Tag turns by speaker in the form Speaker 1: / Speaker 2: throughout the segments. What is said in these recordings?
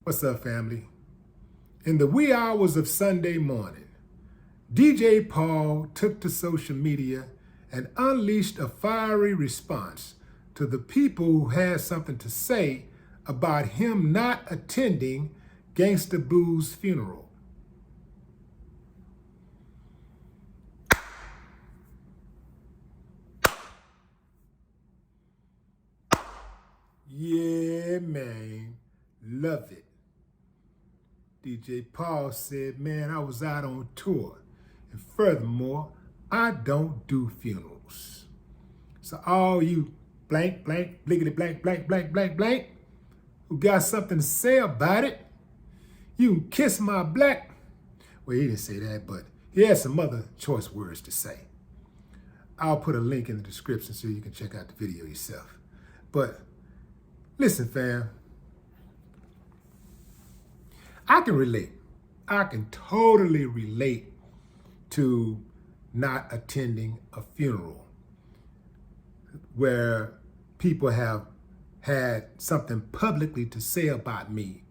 Speaker 1: What's up, family? In the wee hours of Sunday morning, DJ Paul took to social media and unleashed a fiery response to the people who had something to say about him not attending Gangsta Boo's funeral. Yeah, man, love it. DJ Paul said, man, I was out on tour. And furthermore, I don't do funerals. So all you blank, blank, bliggity, blank, blank, blank, blank, blank, who got something to say about it, you can kiss my black. Well, he didn't say that, but he had some other choice words to say. I'll put a link in the description so you can check out the video yourself. But listen, fam, I can relate. I can totally relate to not attending a funeral where people have had something publicly to say about me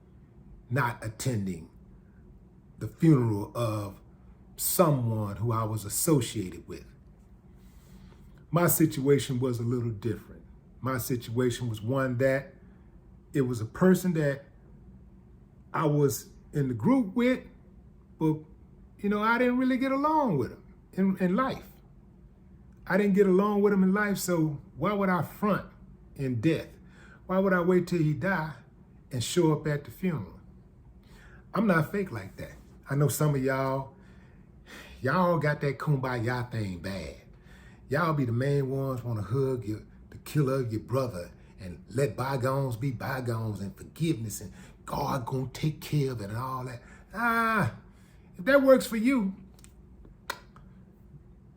Speaker 1: not attending the funeral of someone who I was associated with. My situation was a little different. My situation was one that it was a person that I was in the group with, but I didn't really get along with him in life. I didn't get along with him in life, so why would I front in death? Why would I wait till he died and show up at the funeral? I'm not fake like that. I know some of y'all got that kumbaya thing bad. Y'all be the main ones want to hug the killer of your brother and let bygones be bygones and forgiveness and God gonna take care of it and all that. If that works for you,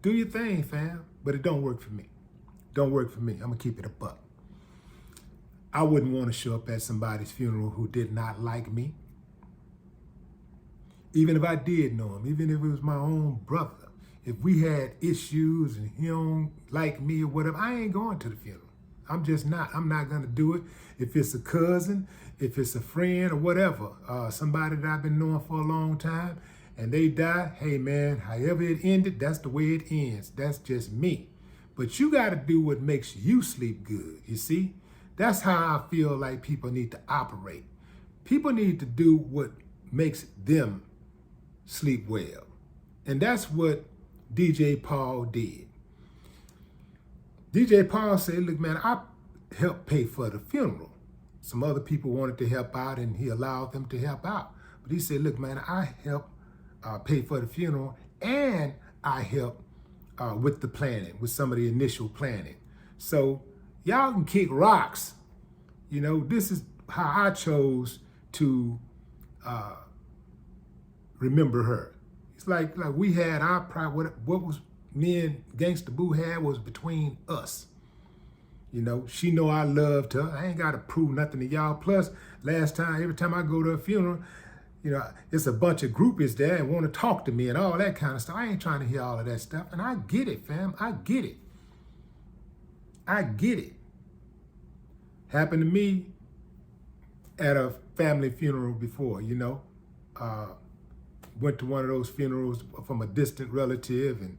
Speaker 1: do your thing, fam. But it don't work for me. Don't work for me. I'm gonna keep it a buck. I wouldn't want to show up at somebody's funeral who did not like me. Even if I did know him, even if it was my own brother. If we had issues and he don't like me or whatever, I ain't going to the funeral. I'm just not. I'm not going to do it. If it's a cousin, if it's a friend or whatever, somebody that I've been knowing for a long time and they die, hey man, however it ended, that's the way it ends. That's just me. But you got to do what makes you sleep good, you see? That's how I feel like people need to operate. People need to do what makes them sleep well. And that's what DJ Paul did. DJ Paul said, look, man, I helped pay for the funeral. Some other people wanted to help out and he allowed them to help out. But he said, look, man, I helped pay for the funeral and I helped with the planning, with some of the initial planning. So y'all can kick rocks. This is how I chose to remember her. It's like we had our pride. What was me and Gangsta Boo had was between us. She know I loved her. I ain't got to prove nothing to y'all. Plus, every time I go to a funeral, it's a bunch of groupies there and want to talk to me and all that kind of stuff. I ain't trying to hear all of that stuff. And I get it, fam. I get it. I get it. Happened to me at a family funeral before, went to one of those funerals from a distant relative and,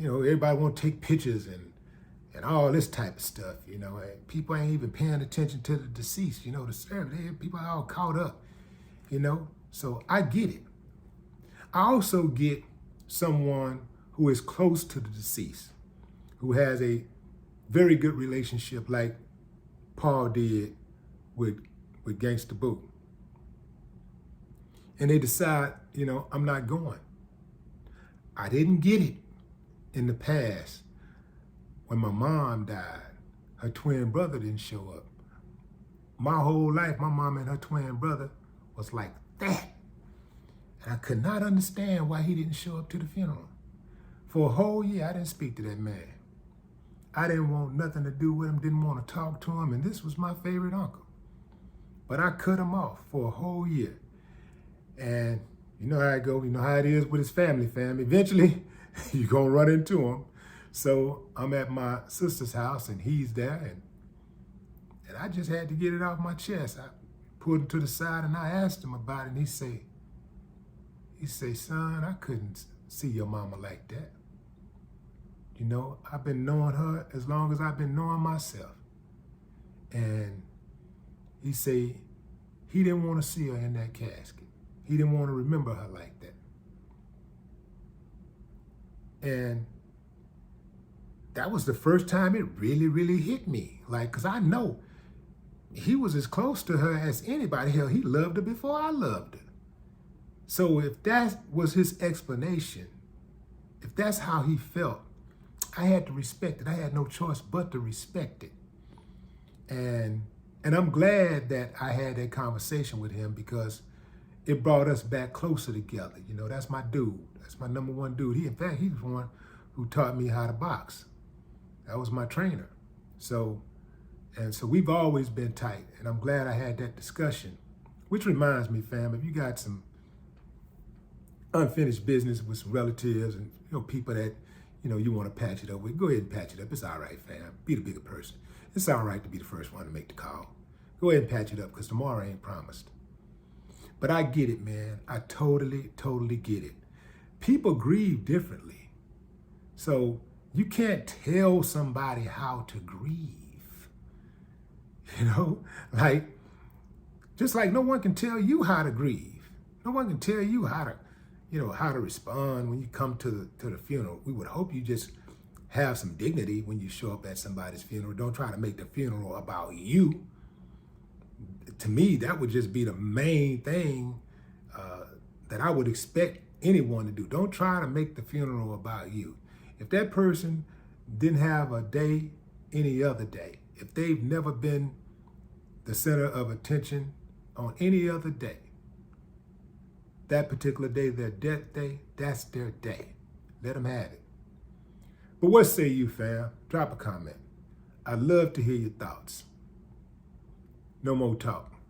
Speaker 1: everybody want to take pictures and all this type of stuff, and people ain't even paying attention to the deceased, the service. People are all caught up, so I get it. I also get someone who is close to the deceased, who has a very good relationship like Paul did with Gangsta Boo. And they decide, I'm not going. I didn't get it in the past. When my mom died, her twin brother didn't show up. My whole life, my mom and her twin brother was like that. And I could not understand why he didn't show up to the funeral. For a whole year, I didn't speak to that man. I didn't want nothing to do with him, didn't want to talk to him, and this was my favorite uncle. But I cut him off for a whole year. And you know how it goes, you know how it is with his family, fam. Eventually, you're going to run into him. So I'm at my sister's house and he's there and I just had to get it off my chest. pulled him to the side and I asked him about it, and he say, son, I couldn't see your mama like that. You know, I've been knowing her as long as I've been knowing myself. And he say he didn't want to see her in that casket. He didn't want to remember her like that. And that was the first time it really, really hit me. Like, because I know he was as close to her as anybody. Hell, he loved her before I loved her. So if that was his explanation, if that's how he felt, I had to respect it. I had no choice but to respect it. And I'm glad that I had that conversation with him because it brought us back closer together. You know, that's my dude. That's my number one dude. In fact, he's the one who taught me how to box. That was my trainer. So we've always been tight, and I'm glad I had that discussion. Which reminds me, fam, if you got some unfinished business with some relatives and people that you want to patch it up with, go ahead and patch it up. It's all right, fam. Be the bigger person. It's all right to be the first one to make the call. Go ahead and patch it up because tomorrow ain't promised. But I get it, man. I totally, totally get it. People grieve differently. So you can't tell somebody how to grieve. Like, just like no one can tell you how to grieve. No one can tell you how to respond when you come to the funeral. We would hope you just have some dignity when you show up at somebody's funeral. Don't try to make the funeral about you. To me, that would just be the main thing that I would expect anyone to do. Don't try to make the funeral about you. If that person didn't have a day any other day, if they've never been the center of attention on any other day, that particular day, their death day, that's their day. Let them have it. But what say you, fam? Drop a comment. I'd love to hear your thoughts. No more talk.